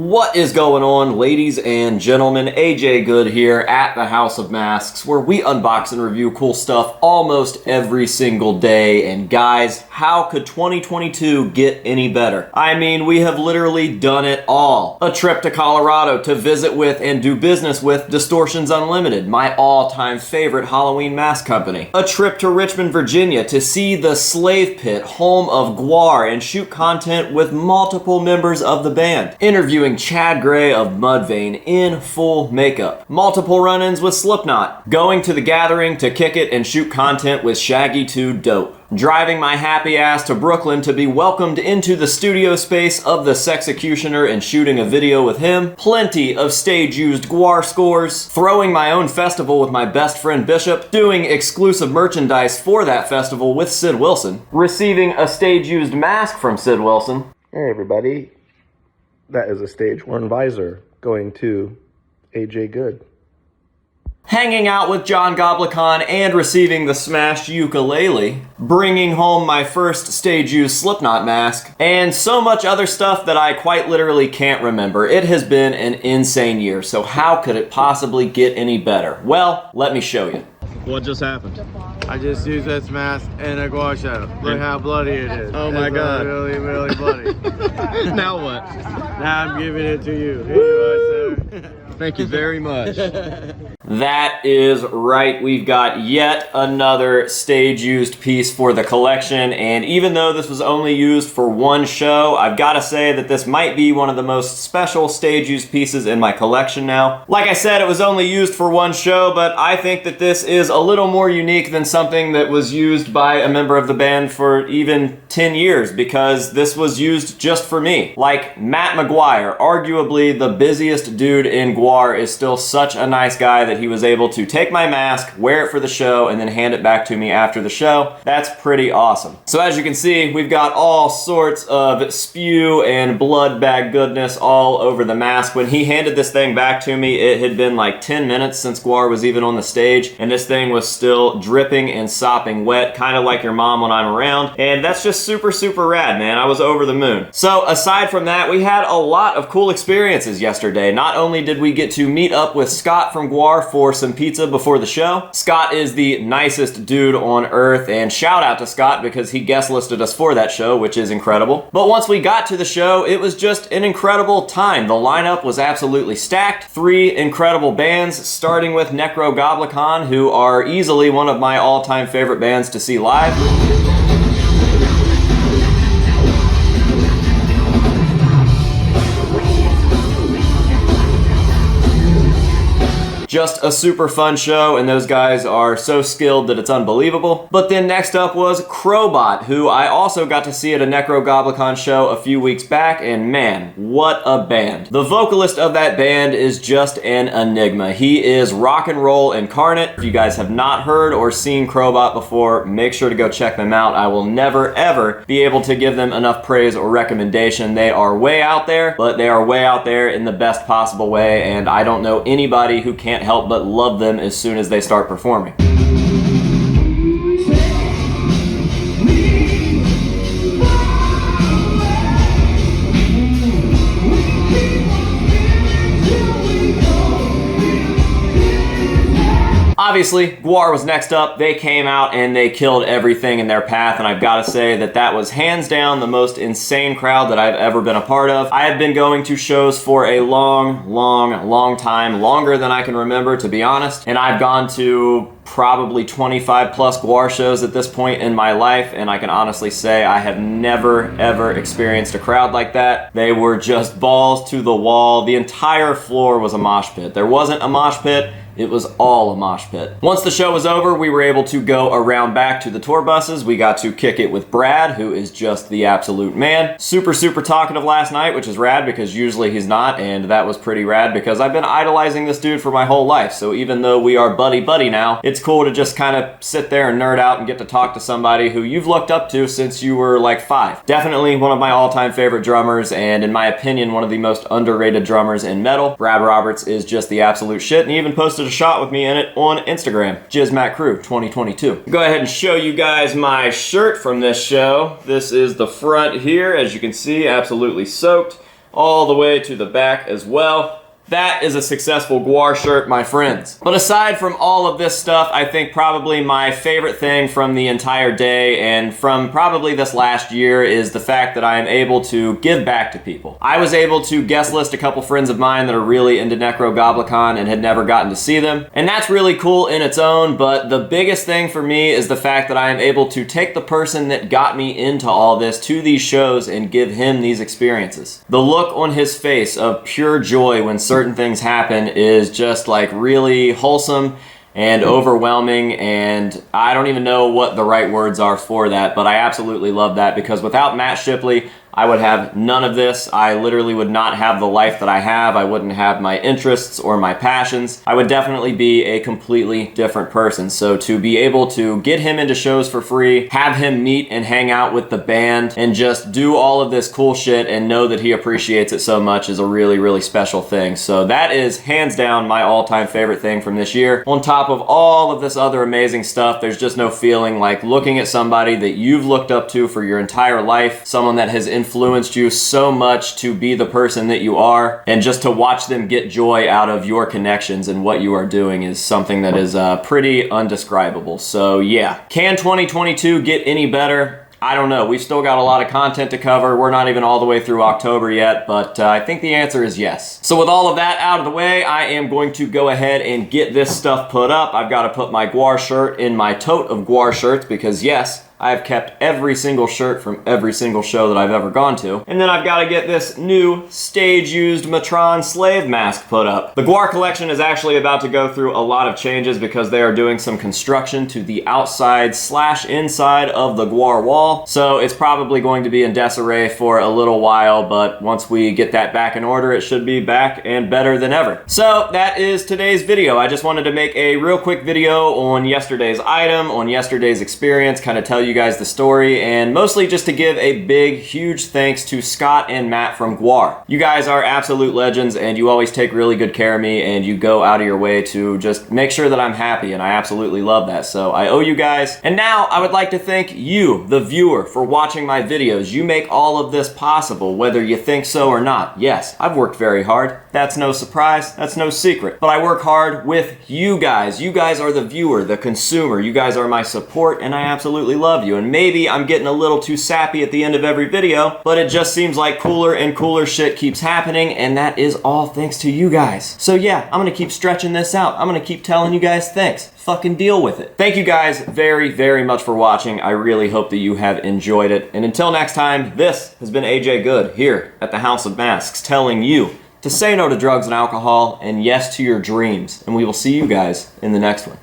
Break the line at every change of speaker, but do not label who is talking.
What is going on, ladies and gentlemen? AJ Good here at the House of Masks, where we unbox and review cool stuff almost every single day. And guys, how could 2022 get any better? I mean, we have literally done it all. A trip to Colorado to visit with and do business with Distortions Unlimited, my all-time favorite Halloween mask company. A trip to Richmond, Virginia to see the Slave Pit, home of Gwar, and shoot content with multiple members of the band. Interviewing Chad Gray of Mudvayne in full makeup. Multiple run-ins with Slipknot. Going to the Gathering to kick it and shoot content with Shaggy 2 Dope. Driving my happy ass to Brooklyn to be welcomed into the studio space of the Sexecutioner and shooting a video with him. Plenty of stage-used Gwar scores. Throwing my own festival with my best friend Bishop. Doing exclusive merchandise for that festival with Sid Wilson. Receiving a stage-used mask from Sid Wilson.
Hey everybody, that is a stage-worn visor going to AJ Good.
Hanging out with John Goblikon and receiving the smashed ukulele, bringing home my first stage-used Slipknot mask, and so much other stuff that I quite literally can't remember. It has been an insane year, so how could it possibly get any better? Well, let me show you.
What just happened?
I just used this mask and a gua sha. Look how bloody it is.
Oh my God.
Really, really bloody.
Now what?
Now I'm giving it to you. Here you are, sir.
Thank you very much.
That is right, we've got yet another stage-used piece for the collection, and even though this was only used for one show, I've got to say that this might be one of the most special stage-used pieces in my collection now. Like I said, it was only used for one show, but I think that this is a little more unique than something that was used by a member of the band for even 10 years, because this was used just for me. Like Matt McGuire, arguably the busiest dude in Gwar, is still such a nice guy that he was able to take my mask, wear it for the show, and then hand it back to me after the show. That's pretty awesome. So as you can see, we've got all sorts of spew and blood bag goodness all over the mask. When he handed this thing back to me, it had been like 10 minutes since Gwar was even on the stage, and this thing was still dripping and sopping wet, kind of like your mom when I'm around, and that's just super, super rad, man. I was over the moon. So aside from that, we had a lot of cool experiences yesterday. Not only did we get to meet up with Scott from Gwar for some pizza before the show. Scott is the nicest dude on earth, and shout out to Scott because he guest listed us for that show, which is incredible. But once we got to the show, it was just an incredible time. The lineup was absolutely stacked. 3 incredible bands, starting with Necrogoblikon, who are easily one of my all-time favorite bands to see live. Just a super fun show, and those guys are so skilled that it's unbelievable. But then next up was Crowbot, who I also got to see at a Necrogoblikon show a few weeks back, and man, what a band. The vocalist of that band is just an enigma. He is rock and roll incarnate. If you guys have not heard or seen Crowbot before, make sure to go check them out. I will never, ever be able to give them enough praise or recommendation. They are way out there, but they are way out there in the best possible way, and I don't know anybody who can't help but love them as soon as they start performing. Obviously, Gwar was next up. They came out and they killed everything in their path, and I've got to say that that was hands down the most insane crowd that I've ever been a part of. I have been going to shows for a long time, longer than I can remember, to be honest, and I've gone to probably 25 plus Gwar shows at this point in my life, and I can honestly say I have never ever experienced a crowd like that. They were just balls to the wall. The entire floor was a mosh pit. There wasn't a mosh pit. It was all a mosh pit. Once the show was over, we were able to go around back to the tour buses. We got to kick it with Brad, who is just the absolute man. Super, super talkative last night, which is rad because usually he's not, and that was pretty rad because I've been idolizing this dude for my whole life. So even though we are buddy-buddy now, it's cool to just kind of sit there and nerd out and get to talk to somebody who you've looked up to since you were like 5. Definitely one of my all-time favorite drummers, and in my opinion, one of the most underrated drummers in metal. Brad Roberts is just the absolute shit, and he even posted a shot with me in it on Instagram, JizMattCrew 2022. Go ahead and show you guys my shirt from this show. This is the front here, as you can see, absolutely soaked. all the way to the back as well. That is a successful GWAR shirt, my friends. But aside from all of this stuff, I think probably my favorite thing from the entire day and from probably this last year is the fact that I am able to give back to people. I was able to guest list a couple friends of mine that are really into Necrogoblicon and had never gotten to see them. And that's really cool in its own, but the biggest thing for me is the fact that I am able to take the person that got me into all this to these shows and give him these experiences. The look on his face of pure joy when certain things happen is just like really wholesome and overwhelming, and I don't even know what the right words are for that, but I absolutely love that because without Matt Shipley, I would have none of this. I literally would not have the life that I have. I wouldn't have my interests or my passions. I would definitely be a completely different person. So to be able to get him into shows for free, have him meet and hang out with the band, and just do all of this cool shit and know that he appreciates it so much is a really, really special thing. So that is hands down my all-time favorite thing from this year. On top of all of this other amazing stuff, there's just no feeling like looking at somebody that you've looked up to for your entire life, someone that has influenced you so much to be the person that you are, and just to watch them get joy out of your connections and what you are doing is something that is pretty undescribable. So yeah, can 2022 get any better? I don't know. We've still got a lot of content to cover. We're not even all the way through October yet, but I think the answer is yes. So with all of that out of the way, I am going to go ahead and get this stuff put up. I've got to put my GWAR shirt in my tote of GWAR shirts because yes, I've kept every single shirt from every single show that I've ever gone to. And then I've got to get this new stage-used Matron slave mask put up. The GWAR collection is actually about to go through a lot of changes because they are doing some construction to the outside / inside of the GWAR wall. So it's probably going to be in disarray for a little while, but once we get that back in order, it should be back and better than ever. So that is today's video. I just wanted to make a real quick video on yesterday's item, on yesterday's experience, kind of tell you guys the story, and mostly just to give a big, huge thanks to Scott and Matt from GWAR. You guys are absolute legends, and you always take really good care of me, and you go out of your way to just make sure that I'm happy, and I absolutely love that. So I owe you guys. And now I would like to thank you, the viewer, for watching my videos. You make all of this possible, whether you think so or not. Yes, I've worked very hard. That's no surprise. That's no secret. But I work hard with you guys. You guys are the viewer, the consumer. You guys are my support, and I absolutely love you. And maybe I'm getting a little too sappy at the end of every video, but it just seems like cooler and cooler shit keeps happening, and that is all thanks to you guys. So yeah, I'm gonna keep stretching this out. I'm gonna keep telling you guys thanks. Fucking deal with it. Thank you guys very, very much for watching. I really hope that you have enjoyed it. And until next time, this has been AJ Good here at the House of Masks telling you to say no to drugs and alcohol and yes to your dreams. And we will see you guys in the next one.